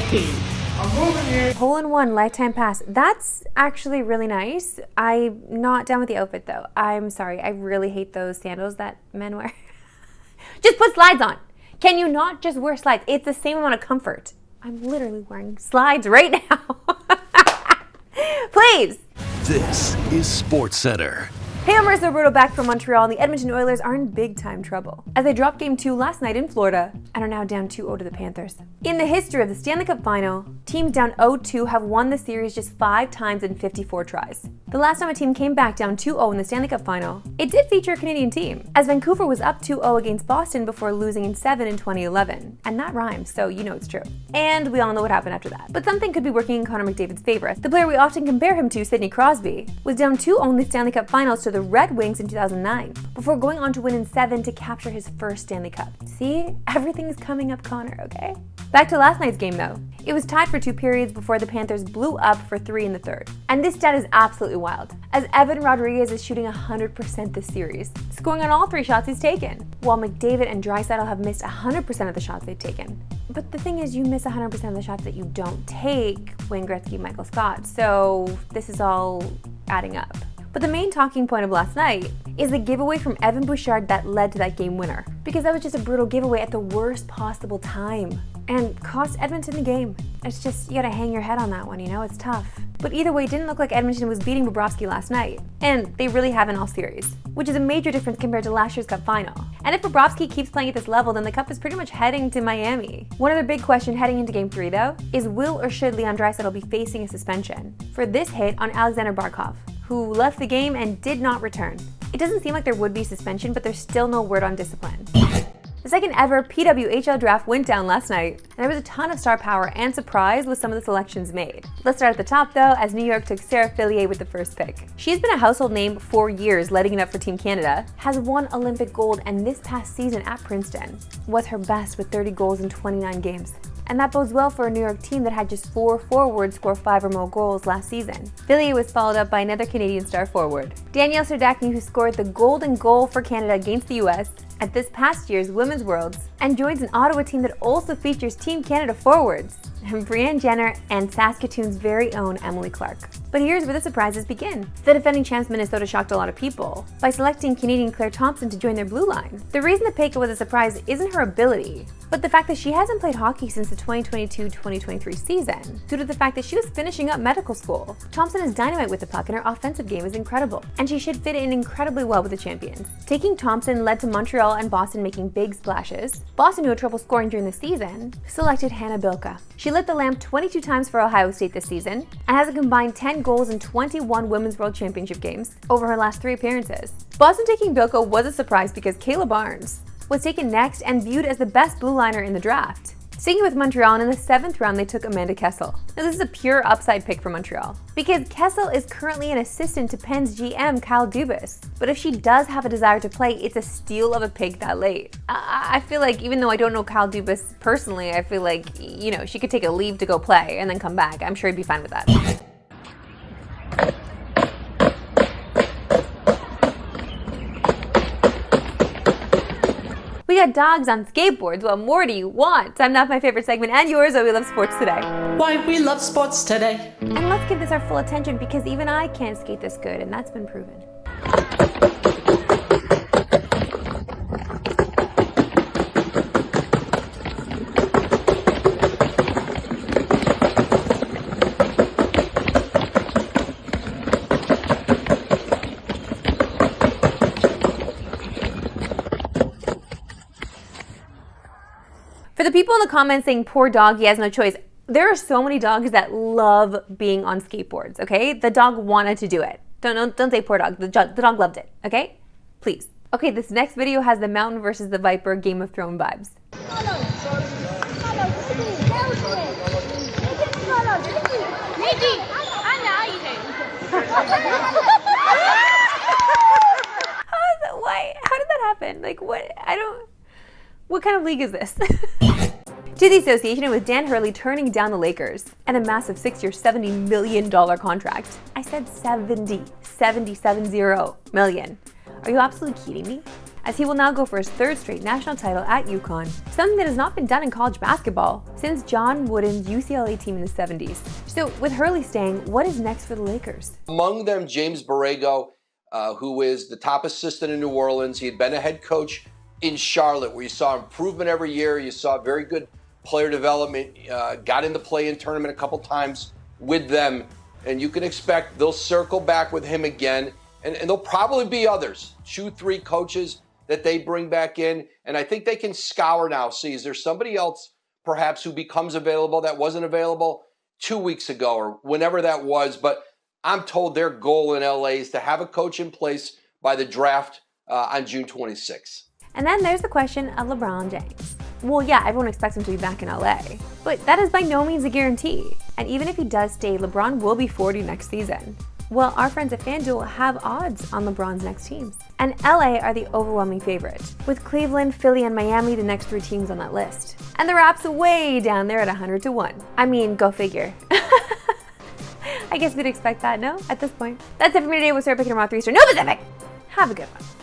team. I'm moving you. Hole-in-one lifetime pass. That's actually really nice. I'm not down with the outfit though. I'm sorry. I really hate those sandals that men wear. Just put slides on. Can you not just wear slides? It's the same amount of comfort. I'm literally wearing slides right now. Please. This is Sportscentre. Hey, I'm Marissa Roberto back from Montreal, and the Edmonton Oilers are in big-time trouble as they dropped Game 2 last night in Florida and are now down 2-0 to the Panthers. In the history of the Stanley Cup Final, teams down 0-2 have won the series just 5 times in 54 tries. The last time a team came back down 2-0 in the Stanley Cup Final, it did feature a Canadian team, as Vancouver was up 2-0 against Boston before losing in 7 in 2011. And that rhymes, so you know it's true. And we all know what happened after that. But something could be working in Connor McDavid's favor. The player we often compare him to, Sidney Crosby, was down 2-0 in the Stanley Cup Finals to the Red Wings in 2009, before going on to win in 7 to capture his first Stanley Cup. See? Everything's coming up Connor, okay? Back to last night's game though. It was tied for 2 periods before the Panthers blew up for 3 in the third. And this stat is absolutely wild, as Evan Rodriguez is shooting 100% this series, scoring on all 3 shots he's taken, while McDavid and Draisaitl have missed 100% of the shots they've taken. But the thing is, you miss 100% of the shots that you don't take, Wayne Gretzky, Michael Scott, so this is all adding up. But the main talking point of last night is the giveaway from Evan Bouchard that led to that game winner. Because that was just a brutal giveaway at the worst possible time and cost Edmonton the game. It's just, you gotta hang your head on that one, you know, it's tough. But either way, it didn't look like Edmonton was beating Bobrovsky last night. And they really haven't all series, which is a major difference compared to last year's Cup final. And if Bobrovsky keeps playing at this level, then the Cup is pretty much heading to Miami. One other big question heading into Game 3 though, is will or should Leon Draisaitl be facing a suspension for this hit on Alexander Barkov, who left the game and did not return. It doesn't seem like there would be suspension, but there's still no word on discipline. The second ever PWHL draft went down last night, and there was a ton of star power and surprise with some of the selections made. Let's start at the top though, as New York took Sarah Fillier with the first pick. She's been a household name for years, letting it up for Team Canada, has won Olympic gold, and this past season at Princeton was her best with 30 goals in 29 games. And that bodes well for a New York team that had just 4 forwards score 5 or more goals last season. Fillier was followed up by another Canadian star forward, Danielle Serdachny, who scored the golden goal for Canada against the US at this past year's Women's Worlds, and joins an Ottawa team that also features Team Canada forwards, Brianne Jenner and Saskatoon's very own Emily Clark. But here's where the surprises begin. The defending champs Minnesota shocked a lot of people by selecting Canadian Claire Thompson to join their blue line. The reason the pick was a surprise isn't her ability, but the fact that she hasn't played hockey since the 2022-2023 season, due to the fact that she was finishing up medical school. Thompson is dynamite with the puck and her offensive game is incredible, and she should fit in incredibly well with the champions. Taking Thompson led to Montreal and Boston making big splashes. Boston, who had trouble scoring during the season, selected Hannah Bilka. She lit the lamp 22 times for Ohio State this season and has a combined 10 goals in 21 Women's World Championship games over her last 3 appearances. Boston taking Bilka was a surprise because Kayla Barnes was taken next and viewed as the best blue liner in the draft. Sticking with Montreal, and in the 7th round they took Amanda Kessel. Now this is a pure upside pick for Montreal, because Kessel is currently an assistant to Penn's GM Kyle Dubas. But if she does have a desire to play, it's a steal of a pick that late. I feel like, even though I don't know Kyle Dubas personally, I feel like, you know, she could take a leave to go play and then come back. I'm sure he'd be fine with that. We got dogs on skateboards. What more do you want? Time now for my favorite segment and yours, Why We Love Sports Today. Why we love sports today. And let's give this our full attention because even I can't skate this good, and that's been proven. For the people in the comments saying, poor dog, he has no choice, there are so many dogs that love being on skateboards, okay? The dog wanted to do it. Don't say poor dog. The dog loved it, okay? Please. Okay, this next video has the Mountain versus the Viper Game of Thrones vibes. How did that happen? Like, what kind of league is this? To the association with Dan Hurley turning down the Lakers and a massive 6-year, $70 million contract. I said 70 million. Are you absolutely kidding me? as he will now go for his third straight national title at UConn, something that has not been done in college basketball since John Wooden's UCLA team in the 70s. So with Hurley staying, what is next for the Lakers? Among them, James Borrego, who is the top assistant in New Orleans. He had been a head coach in Charlotte, where you saw improvement every year. You saw very good player development, got in the play-in tournament a couple times with them. And you can expect they'll circle back with him again. And there'll probably be others, 2-3 coaches that they bring back in. And I think they can scour now, see, is there somebody else perhaps who becomes available that wasn't available 2 weeks ago or whenever that was. But I'm told their goal in LA is to have a coach in place by the draft on June 26th. And then there's the question of LeBron James. Well, yeah, everyone expects him to be back in LA, but that is by no means a guarantee. And even if he does stay, LeBron will be 40 next season. Well, our friends at FanDuel have odds on LeBron's next teams. And LA are the overwhelming favorite, with Cleveland, Philly, and Miami the next 3 teams on that list. And the Raps way down there at 100-1. I mean, go figure. I guess we'd expect that, no? At this point. That's it for me today. We'll start picking them out 3-star. No Pacific! Have a good one.